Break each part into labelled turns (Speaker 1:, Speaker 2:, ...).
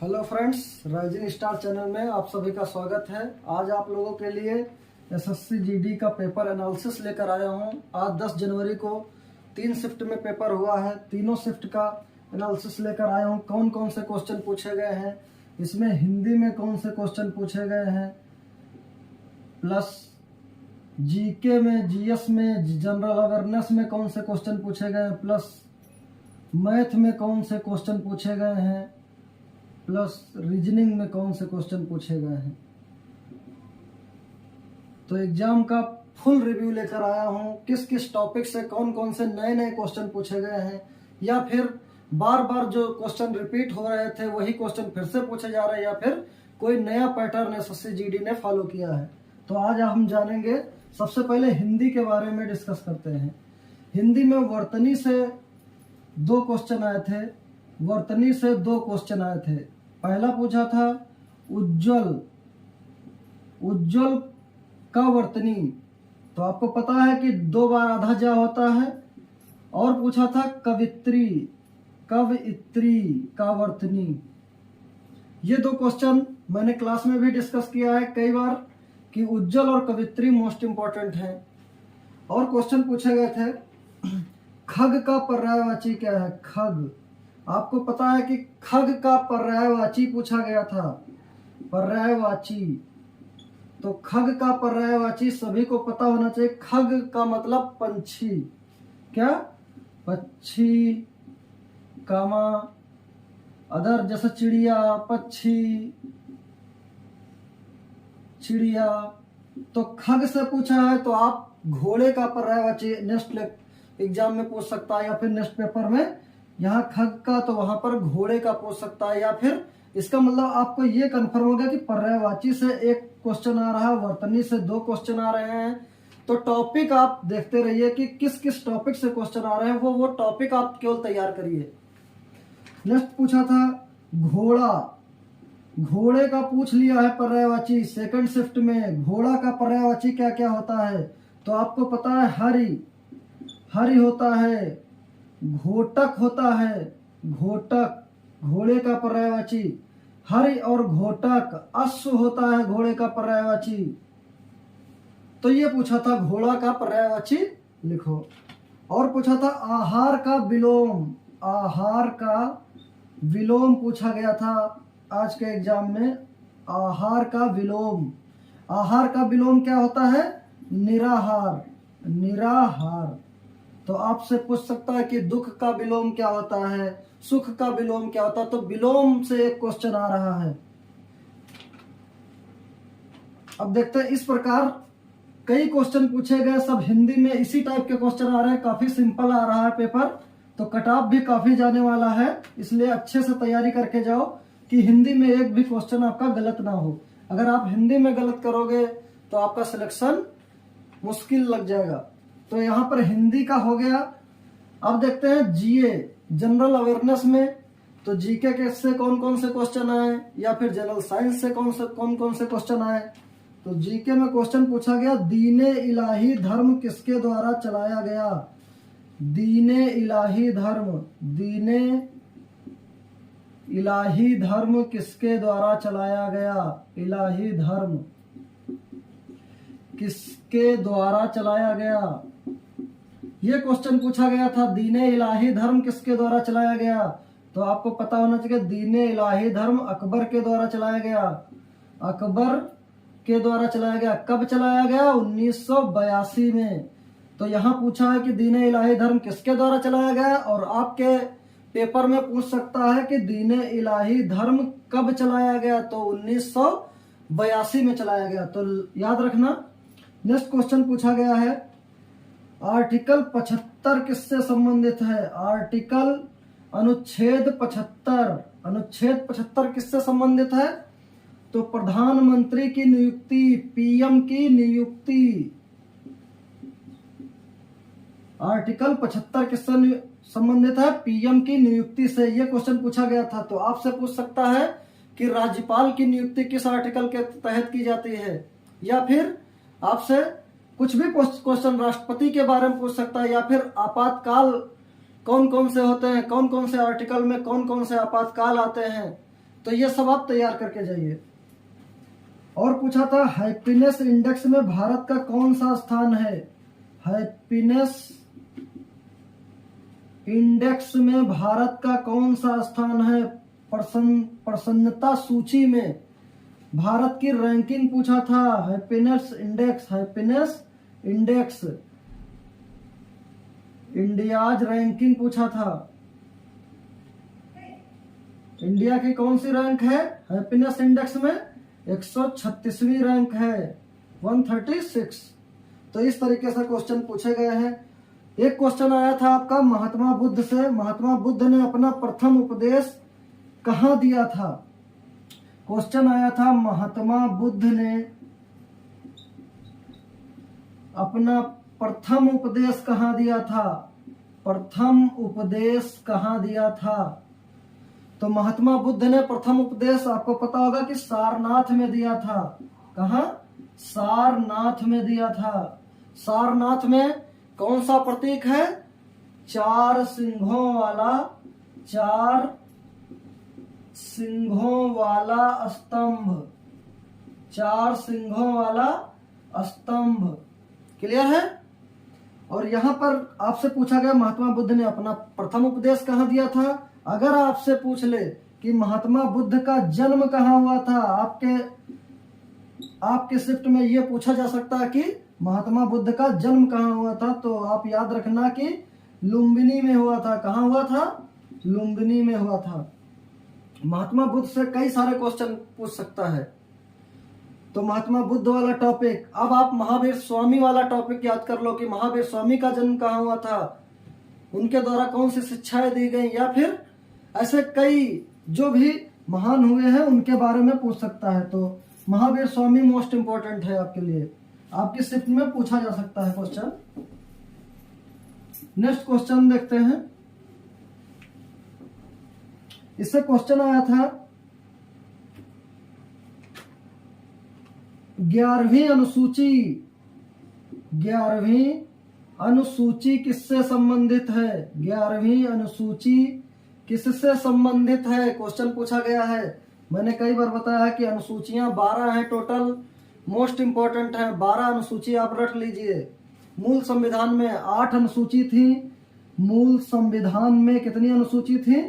Speaker 1: Hello friends, rising star channel में आप सभी का स्वागत है। आज आप लोगों के लिए एसएससी जीडी का पेपर एनालिसिस लेकर आया हूं। आज 10 जनवरी को 3 शिफ्ट में पेपर हुआ है। तीनों शिफ्ट का एनालिसिस लेकर आया हूं। कौन कौन से क्वेश्चन पूछे गए हैं, इसमें हिंदी में कौन से क्वेश्चन पूछे गए हैं, प्लस जीके में, जीएस में, जनरल अवेयरनेस में कौन से क्वेश्चन पूछे गए हैं, प्लस मैथ में कौन से क्वेश्चन पूछे गए हैं, प्लस रीजनिंग में कौन से क्वेश्चन पूछे गए हैं। तो एग्जाम का फुल रिव्यू लेकर आया हूं। किस किस टॉपिक से कौन कौन से नए नए क्वेश्चन पूछे गए हैं, या फिर बार बार जो क्वेश्चन रिपीट हो रहे थे वही क्वेश्चन फिर से पूछे जा रहे हैं, या फिर कोई नया पैटर्न एसएससी जीडी ने फॉलो किया है। तो आज हम जानेंगे। सबसे पहले हिंदी के बारे में डिस्कस करते हैं। हिंदी में वर्तनी से 2 क्वेश्चन आए थे। वर्तनी से 2 क्वेश्चन आए थे। पहला पूछा था उज्जवल, उज्जवल का वर्तनी, तो आपको पता है कि 2 बार आधा जा होता है। और पूछा था कवित्री, कवयित्री का वर्तनी। ये 2 क्वेश्चन मैंने क्लास में भी डिस्कस किया है कई बार कि उज्जवल और कवित्री मोस्ट इंपॉर्टेंट है। और क्वेश्चन पूछे गए थे खग का पर्यायवाची क्या है। खग, आपको पता है कि खग का पर्यायवाची पूछा गया था। पर्यायवाची, तो खग का पर्यायवाची सभी को पता होना चाहिए। खग का मतलब पंछी, क्या, पक्षी, कामा, अदर जैसे चिड़िया, पक्षी, चिड़िया। तो खग से पूछा है तो आप घोड़े का पर्यायवाची नेक्स्ट एग्जाम में पूछ सकता है, या फिर नेक्स्ट पेपर में यहाँ खग का तो वहां पर घोड़े का पूछ सकता है। या फिर इसका मतलब आपको ये कंफर्म होगा कि पर्यायवाची से 1 क्वेश्चन आ रहा है, वर्तनी से 2 क्वेश्चन आ रहे हैं। तो टॉपिक आप देखते रहिए कि किस किस टॉपिक से क्वेश्चन आ रहे हैं, वो टॉपिक आप केवल तैयार करिए। नेक्स्ट पूछा था घोड़ा, घोड़े का पूछ लिया है पर्यायवाची। सेकंड शिफ्ट में घोड़ा का पर्यायवाची क्या क्या होता है, तो आपको पता है हरि, हरि होता है, घोटक होता है, घोटक घोड़े का पर्यायवाची, हरि और घोटक अश्व होता है घोड़े का पर्यायवाची। तो ये पूछा था घोड़ा का पर्यायवाची लिखो। और पूछा था आहार का विलोम, आहार का विलोम पूछा गया था आज के एग्जाम में। आहार का विलोम, आहार का विलोम क्या होता है, निराहार, निराहार। तो आपसे पूछ सकता है कि दुख का विलोम क्या होता है, सुख का विलोम क्या होता है। तो विलोम से 1 क्वेश्चन आ रहा है। अब देखते हैं, इस प्रकार कई क्वेश्चन पूछे गए, सब हिंदी में इसी टाइप के क्वेश्चन आ रहे हैं। काफी सिंपल आ रहा है पेपर, तो कट ऑफ भी काफी जाने वाला है। इसलिए अच्छे से तैयारी करके जाओ कि हिंदी में 1 भी क्वेश्चन आपका गलत ना हो। अगर आप हिंदी में गलत करोगे तो आपका सिलेक्शन मुश्किल लग जाएगा। तो यहाँ पर हिंदी का हो गया। अब देखते हैं जीए, जनरल अवेयरनेस में। तो जीके के से कौन कौन से क्वेश्चन आए, या फिर जनरल साइंस से कौन कौन से क्वेश्चन आए। तो जीके में क्वेश्चन पूछा गया दीने इलाही धर्म किसके द्वारा चलाया गया। दीने इलाही धर्म, दीने इलाही धर्म किसके द्वारा चलाया गया। इलाही धर्म किसके द्वारा चलाया गया, ये क्वेश्चन पूछा गया था। दीने इलाही धर्म किसके द्वारा चलाया गया, तो आपको पता होना चाहिए दीने इलाही धर्म अकबर के द्वारा चलाया गया। अकबर के द्वारा चलाया गया। कब चलाया गया, 1982 में। तो यहाँ पूछा है कि दीने इलाही धर्म किसके द्वारा चलाया गया, और आपके पेपर में पूछ सकता है कि दीने इलाही धर्म कब चलाया गया, तो 1982 में चलाया गया। तो याद रखना। नेक्स्ट क्वेश्चन पूछा गया है आर्टिकल 75 किससे संबंधित है। आर्टिकल अनुच्छेद 75, अनुच्छेद 75 किससे संबंधित है, तो प्रधानमंत्री की नियुक्ति, पीएम की नियुक्ति। आर्टिकल 75 किससे संबंधित है, पीएम की नियुक्ति से। यह क्वेश्चन पूछा गया था। तो आपसे पूछ सकता है कि राज्यपाल की नियुक्ति किस आर्टिकल के तहत की जाती है, या फिर आपसे कुछ भी क्वेश्चन राष्ट्रपति के बारे में पूछ सकता है, या फिर आपातकाल कौन कौन से होते हैं, कौन कौन से आर्टिकल में कौन कौन से आपातकाल आते हैं, तो ये सब आप तैयार करके जाइए। और पूछा था हैप्पीनेस इंडेक्स में भारत का कौन सा स्थान है। हैप्पीनेस इंडेक्स में भारत का कौन सा स्थान है। प्रसन्नता सूची में भारत की रैंकिंग पूछा था। हैप्पीनेस इंडेक्स इंडियाज रैंकिंग पूछा था। इंडिया की कौन सी रैंक है हैप्पीनेस इंडेक्स में। 136वीं रैंक है, 136। तो इस तरीके से क्वेश्चन पूछे गए हैं। एक क्वेश्चन आया था आपका महात्मा बुद्ध से। महात्मा बुद्ध ने अपना प्रथम उपदेश कहाँ दिया था। क्वेश्चन आया था महात्मा बुद्ध ने अपना प्रथम उपदेश कहाँ दिया था। प्रथम उपदेश कहाँ दिया था। तो महात्मा बुद्ध ने प्रथम उपदेश आपको पता होगा कि सारनाथ में दिया था। कहाँ? सारनाथ में दिया था। सारनाथ में कौन सा प्रतीक है। 4 सिंहों वाला स्तंभ। 4 सिंहों वाला स्तंभ। क्लियर है। और यहाँ पर आपसे पूछा गया महात्मा बुद्ध ने अपना प्रथम उपदेश कहाँ दिया था। अगर आपसे पूछ ले कि महात्मा बुद्ध का जन्म कहाँ हुआ था, आपके शिफ्ट में ये पूछा जा सकता है कि महात्मा बुद्ध का जन्म कहाँ हुआ था, तो आप याद रखना कि लुम्बिनी में हुआ था। कहाँ हुआ था। लुम्बिनी में हुआ था। महात्मा बुद्ध से कई सारे क्वेश्चन पूछ सकता है। तो महात्मा बुद्ध वाला टॉपिक। अब आप महावीर स्वामी वाला टॉपिक याद कर लो कि महावीर स्वामी का जन्म कहाँ हुआ था, उनके द्वारा कौन सी शिक्षाएं दी गई, या फिर ऐसे कई जो भी महान हुए हैं उनके बारे में पूछ सकता है। तो महावीर स्वामी मोस्ट इंपॉर्टेंट है आपके लिए, आपकी शिफ्ट में पूछा जा सकता है क्वेश्चन। नेक्स्ट क्वेश्चन देखते हैं। इससे क्वेश्चन आया था 11वीं अनुसूची। 11वीं अनुसूची किससे संबंधित है। 11वीं अनुसूची किससे संबंधित है, क्वेश्चन पूछा गया है। मैंने कई बार बताया कि अनुसूचियां 12 हैं टोटल, मोस्ट इंपॉर्टेंट है। 12 अनुसूची आप रट लीजिए। मूल संविधान में 8 अनुसूची थी। मूल संविधान में कितनी अनुसूची थी,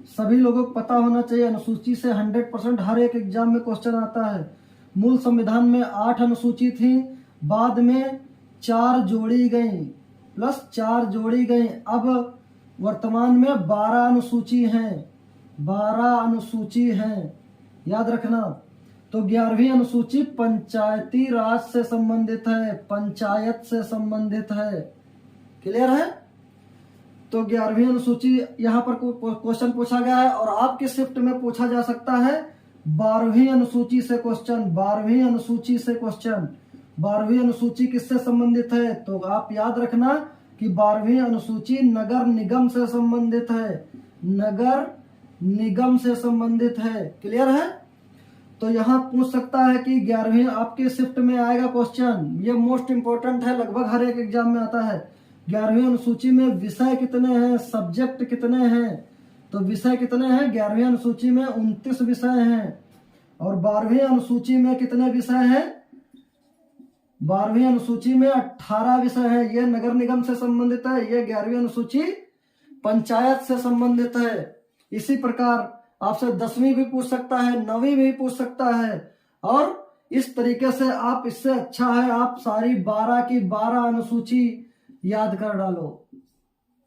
Speaker 1: सभी लोगों को पता होना चाहिए। अनुसूची से 100% हर एक एग्जाम में क्वेश्चन आता है। मूल संविधान में 8 अनुसूची थी, बाद में 4 जोड़ी गई, प्लस 4 जोड़ी गई। अब वर्तमान में 12 अनुसूची हैं। 12 अनुसूची हैं, याद रखना। तो 11वीं अनुसूची पंचायती राज से संबंधित है, पंचायत से संबंधित है। क्लियर है। तो 11वीं अनुसूची यहाँ पर क्वेश्चन पूछा गया है। और आपके शिफ्ट में पूछा जा सकता है 12वीं अनुसूची से क्वेश्चन। 12वीं अनुसूची से क्वेश्चन। 12वीं अनुसूची किससे संबंधित है, तो आप याद रखना कि 12वीं अनुसूची नगर निगम से संबंधित है। नगर निगम से संबंधित है। क्लियर है। तो यहाँ पूछ सकता है कि 11वीं आपके शिफ्ट में आएगा क्वेश्चन, ये मोस्ट इंपोर्टेंट है, लगभग हर एक एग्जाम में आता है। 11वीं अनुसूची में विषय कितने हैं, सब्जेक्ट कितने हैं, तो विषय कितने हैं 11वीं अनुसूची में 29 विषय हैं। और 12वीं अनुसूची में कितने विषय हैं, 12वीं अनुसूची में 18 विषय हैं। ये नगर निगम से संबंधित है। ये 11वीं अनुसूची पंचायत से संबंधित है। इसी प्रकार आपसे 10वीं भी पूछ सकता है, 9वीं भी पूछ सकता है। और इस तरीके से आप, इससे अच्छा है आप सारी 12 की 12 अनुसूची याद कर डालो।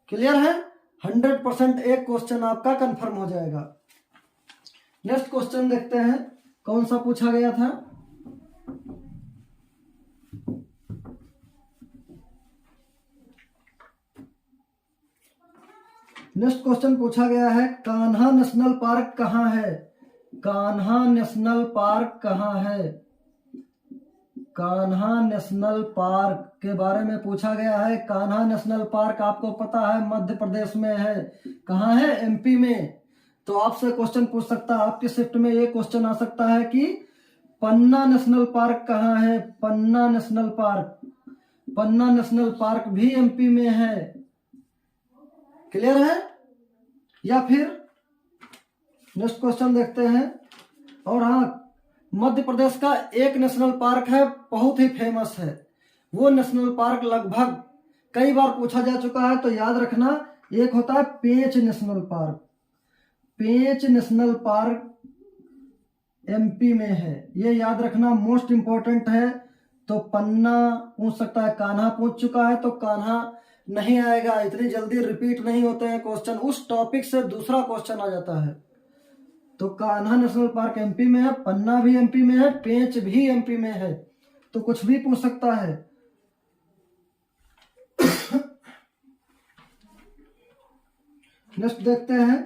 Speaker 1: क्लियर है। 100% एक क्वेश्चन आपका कंफर्म हो जाएगा। नेक्स्ट क्वेश्चन देखते हैं कौन सा पूछा गया था। नेक्स्ट क्वेश्चन पूछा गया है कान्हा नेशनल पार्क कहाँ है। कान्हा नेशनल पार्क कहाँ है। कान्हा नेशनल पार्क के बारे में पूछा गया है। कान्हा नेशनल पार्क आपको पता है मध्य प्रदेश में है। कहाँ है, एमपी में। तो आपसे क्वेश्चन पूछ सकता है, आपके शिफ्ट में ये क्वेश्चन आ सकता है कि पन्ना नेशनल पार्क कहाँ है। पन्ना नेशनल पार्क, पन्ना नेशनल पार्क भी एमपी में है। क्लियर है। या फिर नेक्स्ट क्वेश्चन देखते हैं। और हाँ, मध्य प्रदेश का एक नेशनल पार्क है, बहुत ही फेमस है। वो नेशनल पार्क लगभग कई बार पूछा जा चुका है, तो याद रखना। एक होता है पेंच नेशनल पार्क। पेंच नेशनल पार्क एमपी में है, ये याद रखना, मोस्ट इंपॉर्टेंट है। तो पन्ना पूछ सकता है, कान्हा पूछ चुका है, तो कान्हा नहीं आएगा। इतनी जल्दी रिपीट नहीं होते हैं क्वेश्चन, उस टॉपिक से दूसरा क्वेश्चन आ जाता है। तो कान्हा नेशनल पार्क एमपी में है, पन्ना भी एमपी में है, पेंच भी एमपी में है, तो कुछ भी पूछ सकता है। नेक्स्ट देखते हैं।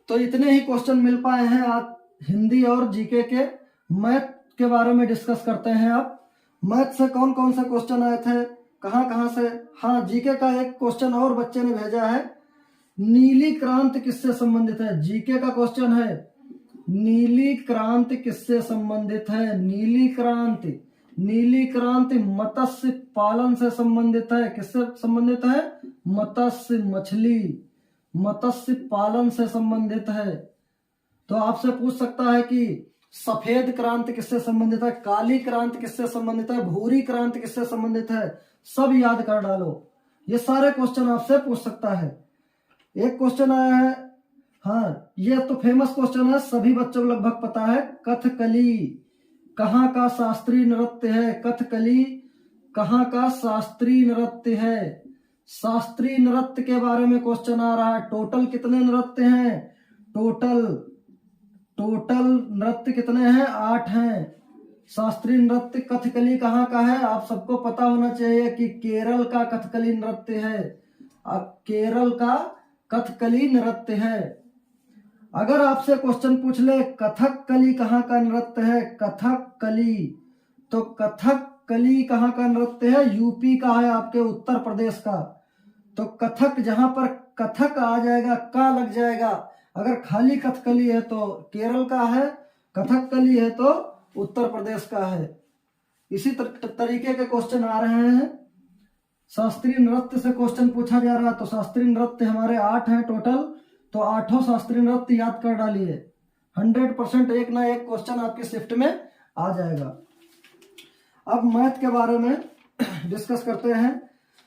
Speaker 1: तो इतने ही क्वेश्चन मिल पाए हैं आज हिंदी और जीके के। मैथ के बारे में डिस्कस करते हैं अब। मैथ से कौन कौन से क्वेश्चन आए थे, कहां कहां से। हाँ, जीके का एक क्वेश्चन और बच्चे ने भेजा है, नीली क्रांति किससे संबंधित है। जीके का क्वेश्चन है, नीली क्रांति किससे संबंधित है। नीली क्रांति, नीली क्रांति मत्स्य पालन से संबंधित है। किससे संबंधित है, मत्स्य, मछली, मत्स्य पालन से संबंधित है। तो आपसे पूछ सकता है कि सफेद क्रांति किससे संबंधित है, काली क्रांति किससे संबंधित है, भूरी क्रांति किससे संबंधित है, सब याद कर डालो। ये सारे क्वेश्चन आपसे पूछ सकता है। एक क्वेश्चन आया है, हाँ ये तो फेमस क्वेश्चन है, सभी बच्चों को लगभग पता है, कथकली कहाँ का शास्त्रीय नृत्य है। कथकली कहाँ का शास्त्रीय नृत्य है। शास्त्रीय नृत्य के बारे में क्वेश्चन आ रहा है। टोटल कितने नृत्य हैं, टोटल नृत्य कितने हैं, 8 हैं। शास्त्रीय नृत्य कथकली कहाँ का है, आप सबको पता होना चाहिए कि केरल का कथकली नृत्य है। केरल का कथकली नृत्य है। अगर आपसे क्वेश्चन पूछ ले कथकली कहाँ का नृत्य है, कथकली, तो कथकली कहाँ का नृत्य है, यूपी का है, आपके उत्तर प्रदेश का। तो कथक, जहां पर कथक आ जाएगा, का लग जाएगा। अगर खाली कथकली है तो केरल का है, कथकली है तो उत्तर प्रदेश का है। इसी तरीके के क्वेश्चन आ रहे हैं। शास्त्रीय नृत्य से क्वेश्चन पूछा जा रहा है, तो शास्त्रीय नृत्य हमारे 8 हैं टोटल, तो 8 शास्त्रीय नृत्य याद कर डालिए। 100% एक ना एक क्वेश्चन आपकी शिफ्ट में आ जाएगा। अब मैथ के बारे में डिस्कस करते हैं।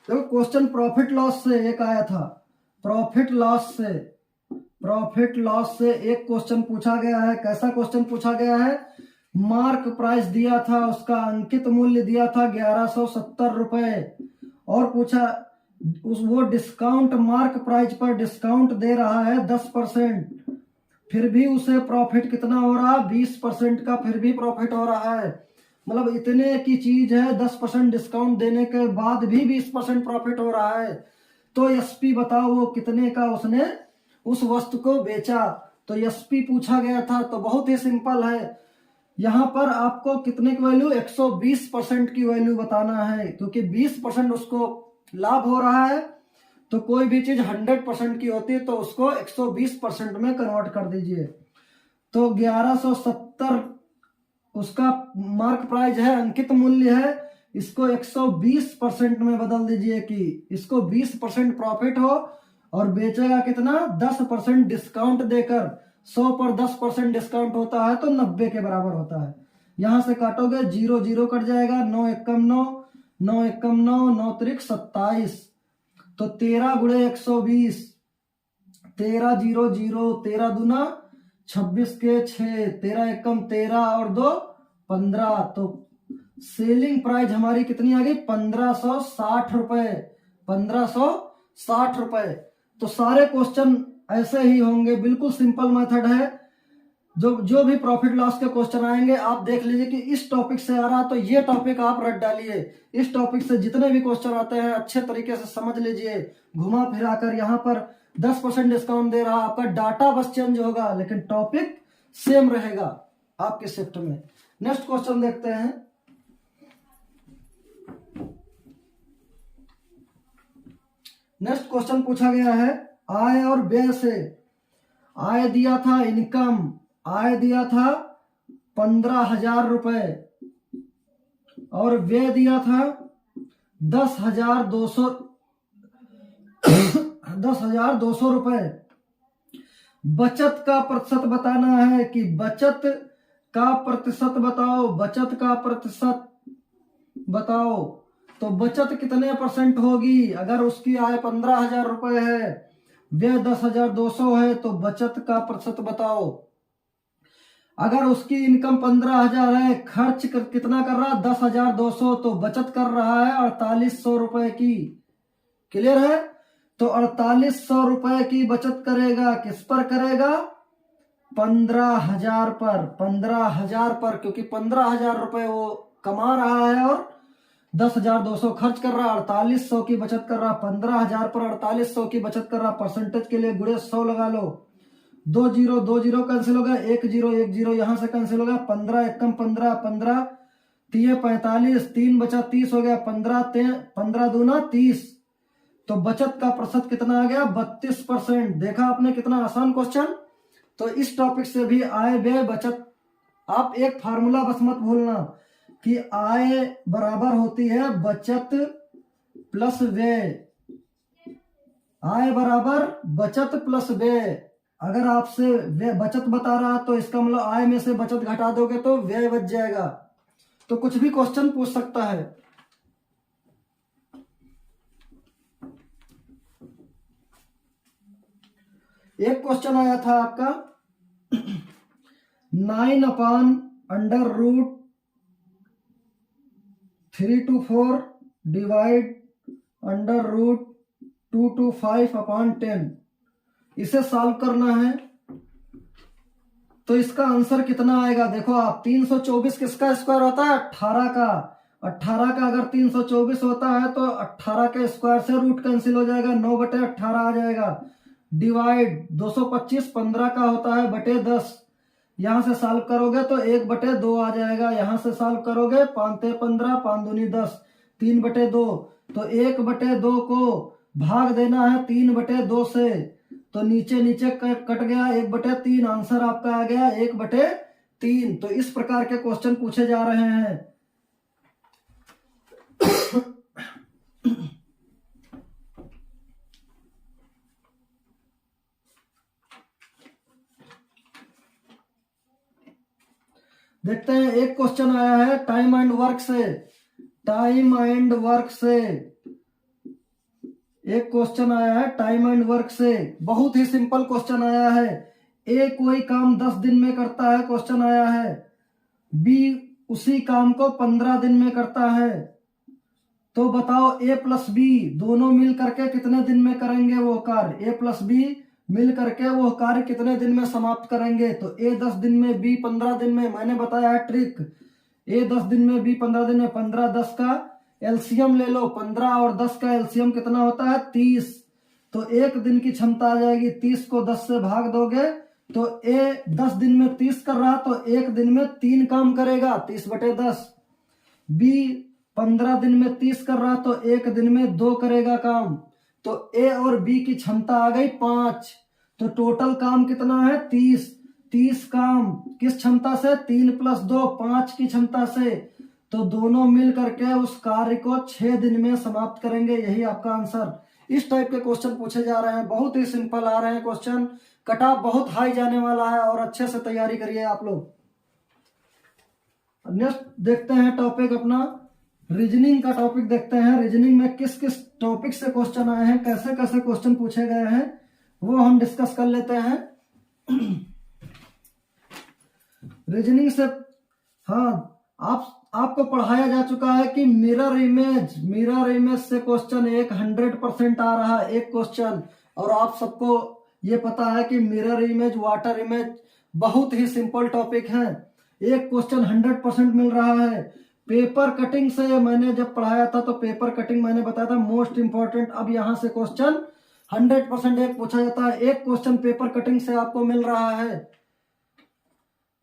Speaker 1: देखो क्वेश्चन प्रॉफिट लॉस से एक आया था, प्रॉफिट लॉस से एक क्वेश्चन पूछा गया है। कैसा क्वेश्चन पूछा गया है, मार्क प्राइस दिया था, उसका अंकित मूल्य दिया था 1170 रुपए, और पूछा वो डिस्काउंट, मार्क प्राइस पर डिस्काउंट दे रहा है 10%, फिर भी उसे प्रॉफिट कितना हो रहा है, 20% का फिर भी प्रॉफिट हो रहा है। मतलब इतने की चीज है, 10% डिस्काउंट देने के बाद भी 20% प्रॉफिट हो रहा है। तो एसपी बताओ वो कितने का उसने उस वस्तु को बेचा। तो एसपी पूछा गया था। तो बहुत ही सिंपल है, यहां पर आपको कितने की वैल्यू, 120% की वैल्यू बताना है, क्योंकि 20% उसको लाभ हो रहा है। तो कोई भी चीज 100% की होती है तो उसको 120% में कन्वर्ट कर दीजिए। तो 1170 उसका मार्क प्राइस है, अंकित मूल्य है, इसको 120% में बदल दीजिए कि इसको 20% प्रॉफिट हो, और बेचेगा कितना, 10% डिस्काउंट देकर। 100 पर 10% डिस्काउंट होता है तो 90 के बराबर होता है। यहां से काटोगे 0 0 कट जाएगा, 9 एकम 9, 9 एकम 9, 9 त्रिक 27, तो 13 गुणे 120, 13 0 0, 13 दूना 26 के 6, 13 एकम 13 और 2 15। तो सेलिंग प्राइस हमारी कितनी आ गई, 1560 रुपए, 1560 रुपए। तो सारे क्वेश्चन ऐसे ही होंगे, बिल्कुल सिंपल मेथड है। जो भी प्रॉफिट लॉस के क्वेश्चन आएंगे आप देख लीजिए कि इस टॉपिक से आ रहा, तो ये टॉपिक आप रट डालिए। इस टॉपिक से जितने भी क्वेश्चन आते हैं अच्छे तरीके से समझ लीजिए, घुमा फिराकर। यहाँ पर 10% डिस्काउंट दे रहा, आपका डाटा बस चेंज होगा लेकिन टॉपिक सेम रहेगा आपके शिफ्ट में। नेक्स्ट क्वेश्चन देखते हैं। नेक्स्ट क्वेश्चन पूछा गया है आय और व्यय से। आय दिया था, इनकम आय दिया था 15,000 रुपए, और व्यय दिया था 10,200 रुपए। बचत का प्रतिशत बताना है कि बचत का प्रतिशत बताओ, बचत का प्रतिशत बताओ। तो बचत कितने परसेंट होगी? अगर उसकी आय 15,000 रुपए है, व्यय 10,200 है, तो बचत का प्रतिशत बताओ। अगर उसकी इनकम 15,000 है, खर्च कितना कर रहा है? 10,200, तो बचत कर रहा है 4,800 रुपए की। क्लियर है? तो 4,800 रुपए की बचत करेगा, किस पर करेगा? 15,000 पर, 15,000 पर, क्योंकि 15,000 रुपए वो कमा रहा है और 10,200 खर्च कर रहा है, 4,800 की बचत कर रहा, 15,000 पर 4,800 की बचत कर रहा। परसेंटेज के लिए गुणे 100 लगा लो। 2 जीरो कैंसिल हो गया, 1 जीरो यहां से कैंसिल हो गया। 15 एकम 15, 15 3 45, 3 बचा 30 हो गया। 15 दूना 30। तो बचत का प्रतिशत कितना आ गया? 32%। देखा आपने कितना आसान क्वेश्चन। तो इस टॉपिक से भी आय व्यय बचत, आप एक फार्मूला बस मत भूलना कि आय बराबर होती है बचत प्लस व्यय। आय बराबर बचत प्लस व्यय। अगर आपसे व्यय बचत बता रहा तो इसका मतलब आय में से बचत घटा दोगे तो व्यय बच जाएगा। तो कुछ भी क्वेश्चन पूछ सकता है। एक क्वेश्चन आया था आपका 9/√3/4 डिवाइड √2/5/10। इसे सॉल्व करना है। तो इसका आंसर कितना आएगा? देखो आप, 324 किसका स्क्वायर होता है? 18 का। 18 का अगर 324 होता है तो 18 के स्क्वायर से रूट कैंसिल हो जाएगा, 9/18 आ जाएगा। डिवाइड 225 15 का होता है बटे 10। यहां से सॉल्व करोगे तो 1/2 आ जाएगा। यहां से सॉल्व करोगे 5 15, 5 दूनी 10, 3/2। तो 1/2 को भाग देना है 3/2 से। तो नीचे नीचे कट गया, 1/3। आंसर आपका आ गया 1/3। तो इस प्रकार के क्वेश्चन पूछे जा रहे हैं। देखते हैं, एक क्वेश्चन आया है टाइम एंड वर्क से। टाइम एंड वर्क से एक क्वेश्चन आया है, टाइम एंड वर्क से। बहुत ही सिंपल क्वेश्चन आया है। ए कोई काम 10 दिन में करता है, क्वेश्चन आया है। बी उसी काम को 15 दिन में करता है। तो बताओ ए प्लस बी दोनों मिल करके कितने दिन में करेंगे वो कार्य? ए प्लस बी मिल करके वो कार्य कितने दिन में समाप्त करेंगे? तो ए 10 दिन में, बी 15 दिन में। मैंने बताया है ट्रिक, ए 10 दिन में, बी 15 दिन में। 15 10 का एलसीएम ले लो। 15 और 10 का एलसीएम कितना होता है? 30। तो एक दिन की क्षमता आ जाएगी। 30 को 10 से भाग दोगे तो ए 10 दिन में 30 कर रहा तो एक दिन में 3 काम करेगा, 30/10। बी 15 दिन में 30 कर रहा तो एक दिन में 2 करेगा काम। तो ए और बी की क्षमता आ गई 5। तो टोटल काम कितना है? 30। 30 काम किस क्षमता से? 3 + 2 5 की क्षमता से। तो दोनों मिल करके उस कार्य को 6 दिन में समाप्त करेंगे। यही आपका आंसर। इस टाइप के क्वेश्चन पूछे जा रहे हैं, बहुत ही सिंपल आ रहे हैं क्वेश्चन। कट ऑफ बहुत हाई जाने वाला है और अच्छे से तैयारी करिए आप लोग। नेक्स्ट देखते हैं टॉपिक अपना, रीजनिंग का टॉपिक देखते हैं। रीजनिंग में किस किस टॉपिक से क्वेश्चन आए हैं, कैसे कैसे क्वेश्चन पूछे गए हैं, वो हम डिस्कस कर लेते हैं। रीजनिंग से हाँ, आपको पढ़ाया जा चुका है कि मिरर इमेज से क्वेश्चन 100% आ रहा है एक क्वेश्चन। और आप सबको ये पता है कि मिरर इमेज, वाटर इमेज बहुत ही सिंपल टॉपिक है। एक क्वेश्चन 100% मिल रहा है। पेपर कटिंग से मैंने जब पढ़ाया था तो पेपर कटिंग मैंने बताया था मोस्ट इंपॉर्टेंट। अब यहां से क्वेश्चन 100% एक पूछा जाता है। एक क्वेश्चन पेपर कटिंग से आपको मिल रहा है।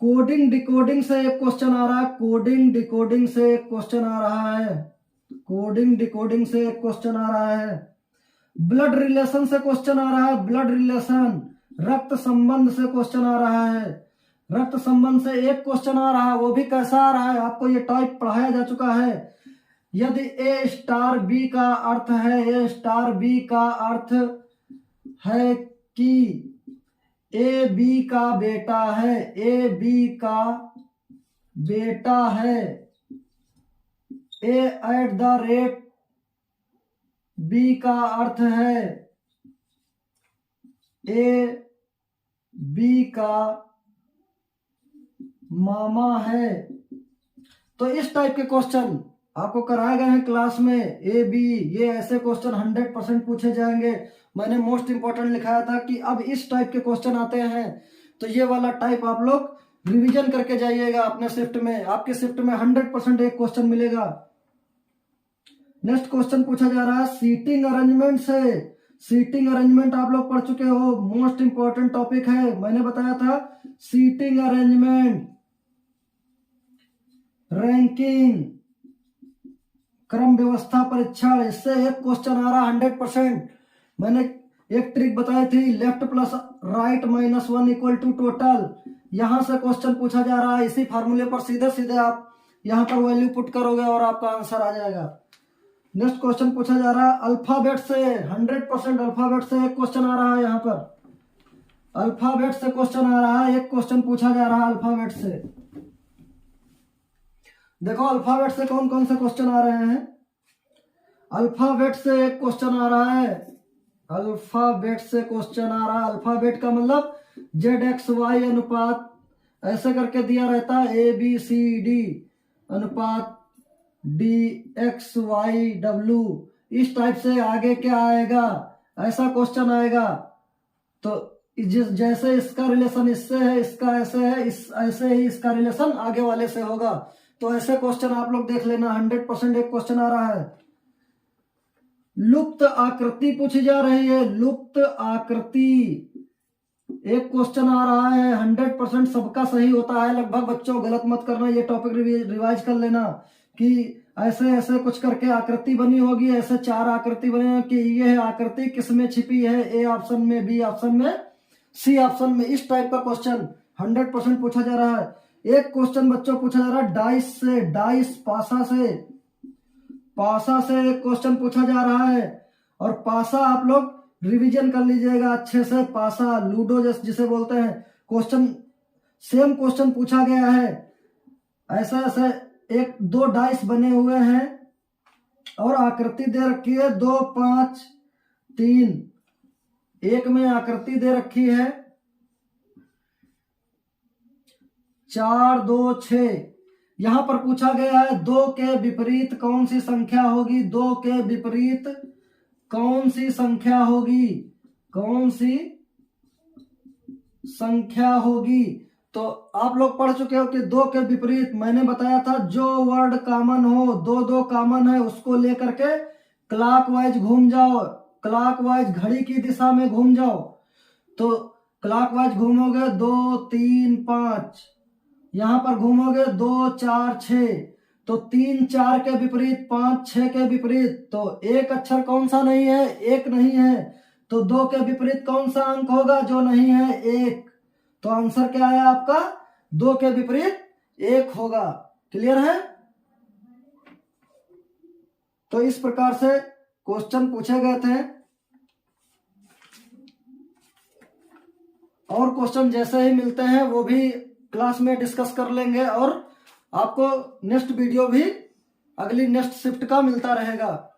Speaker 1: कोडिंग डिकोडिंग से एक क्वेश्चन आ रहा है। कोडिंग डिकोडिंग से एक क्वेश्चन आ रहा है। कोडिंग डिकोडिंग से एक क्वेश्चन आ रहा है। ब्लड रिलेशन से क्वेश्चन आ रहा है। ब्लड रिलेशन, रक्त संबंध से क्वेश्चन आ रहा है। रक्त संबंध से एक क्वेश्चन आ रहा है। वो भी कैसा आ रहा है? आपको ये टाइप पढ़ाया जा चुका है। यदि ए स्टार बी का अर्थ है, ए स्टार बी का अर्थ है कि ए बी का बेटा है, ए बी का बेटा है, A@, बी का अर्थ है ए बी का मामा है। तो इस टाइप के क्वेश्चन आपको कराए गए हैं क्लास में, ए बी, ये ऐसे क्वेश्चन 100% पूछे जाएंगे। मैंने मोस्ट इंपॉर्टेंट लिखाया था कि अब इस टाइप के क्वेश्चन आते हैं, तो ये वाला टाइप आप लोग रिवीजन करके जाइएगा अपने शिफ्ट में। आपके शिफ्ट में 100% एक क्वेश्चन मिलेगा। नेक्स्ट क्वेश्चन पूछा जा रहा है सीटिंग अरेंजमेंट से। सीटिंग अरेंजमेंट आप लोग पढ़ चुके हो, मोस्ट इंपॉर्टेंट टॉपिक है। मैंने बताया था सीटिंग अरेंजमेंट, रैंकिंग, क्रम व्यवस्था, परीक्षण, इससे एक क्वेश्चन आ रहा 100%। मैंने एक ट्रिक बताई थी, left plus right -1 equal to total. यहां से क्वेश्चन पूछा जा रहा है। इसी फार्मूले पर सीधे सीधे आप यहां पर वैल्यू पुट करोगे और आपका आंसर आ जाएगा। नेक्स्ट क्वेश्चन पूछा जा रहा है अल्फाबेट से। 100% अल्फाबेट से एक क्वेश्चन आ रहा है। यहाँ पर अल्फाबेट से क्वेश्चन आ रहा है, एक क्वेश्चन पूछा जा रहा है अल्फाबेट से। देखो अल्फाबेट से कौन कौन से क्वेश्चन आ रहे हैं। अल्फाबेट से एक क्वेश्चन आ रहा है, अल्फाबेट से क्वेश्चन आ रहा है। अल्फाबेट का मतलब ZXY अनुपात ऐसे करके दिया रहता है, ABCD अनुपात DXYW, इस टाइप से आगे क्या आएगा, ऐसा क्वेश्चन आएगा। तो जैसे इसका रिलेशन इससे है, इसका ऐसे है, ऐसे ही इसका रिलेशन आगे वाले से होगा। तो ऐसे क्वेश्चन आप लोग देख लेना। 100% एक क्वेश्चन आ रहा है। लुप्त आकृति पूछी जा रही है, लुप्त आकृति एक क्वेश्चन आ रहा है। 100% सबका सही होता है लगभग। बच्चों गलत मत करना, ये टॉपिक रिवाइज कर लेना कि ऐसे ऐसे कुछ करके आकृति बनी होगी, ऐसे 4 आकृति बने कि ये आकृति किसमें छिपी है, ए ऑप्शन में, बी ऑप्शन में, सी ऑप्शन में। इस टाइप का क्वेश्चन 100% पूछा जा रहा है। एक क्वेश्चन बच्चों पूछा जा रहा है डाइस से, डाइस पासा से, पासा से एक क्वेश्चन पूछा जा रहा है। और पासा आप लोग रिवीजन कर लीजिएगा अच्छे से। पासा लूडो जिसे बोलते हैं। क्वेश्चन सेम क्वेश्चन पूछा गया है। ऐसा ऐसे 1-2 डाइस बने हुए हैं और आकृति दे रखी है 2, 5, 3। एक में आकृति दे रखी है 4, 2, 6। यहां पर पूछा गया है 2 के विपरीत कौन सी संख्या होगी, 2 के विपरीत कौन सी संख्या होगी, कौन सी संख्या होगी। तो आप लोग पढ़ चुके हो कि 2 के विपरीत मैंने बताया था जो वर्ड कॉमन हो, 2 कॉमन है, उसको लेकर के क्लॉकवाइज घूम जाओ, क्लॉकवाइज घड़ी की दिशा में घूम जाओ। तो क्लॉकवाइज घूमोगे 2, 3, 5, यहां पर घूमोगे 2, 4, 6। तो 3, 4 के विपरीत, 5, 6 के विपरीत। तो एक अक्षर कौन सा नहीं है, 1 नहीं है। तो 2 के विपरीत कौन सा अंक होगा जो नहीं है, 1। तो आंसर क्या है आपका, 2 के विपरीत 1 होगा। क्लियर है। तो इस प्रकार से क्वेश्चन पूछे गए थे। और क्वेश्चन जैसे ही मिलते हैं वो भी क्लास में डिस्कस कर लेंगे। और आपको नेक्स्ट वीडियो भी अगली नेक्स्ट शिफ्ट का मिलता रहेगा।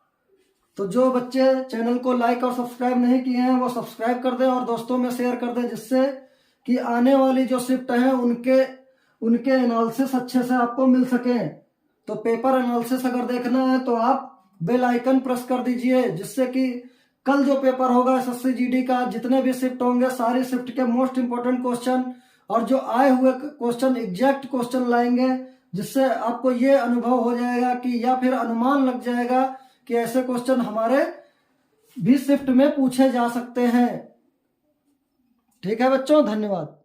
Speaker 1: तो जो बच्चे चैनल को लाइक और सब्सक्राइब नहीं किए हैं वो सब्सक्राइब कर दें और दोस्तों में शेयर कर दें, जिससे कि आने वाली जो शिफ्ट है उनके एनालिसिस अच्छे से आपको मिल सके। तो पेपर एनालिसिस अगर देखना है तो आप बेल आइकन प्रेस कर दीजिए, जिससे कि कल जो पेपर होगा SSC GD का, जितने भी शिफ्ट होंगे सारी शिफ्ट के मोस्ट इंपोर्टेंट क्वेश्चन और जो आए हुए क्वेश्चन एग्जैक्ट क्वेश्चन लाएंगे, जिससे आपको ये अनुभव हो जाएगा कि या फिर अनुमान लग जाएगा कि ऐसे क्वेश्चन हमारे भी शिफ्ट में पूछे जा सकते हैं। ठीक है बच्चों, धन्यवाद।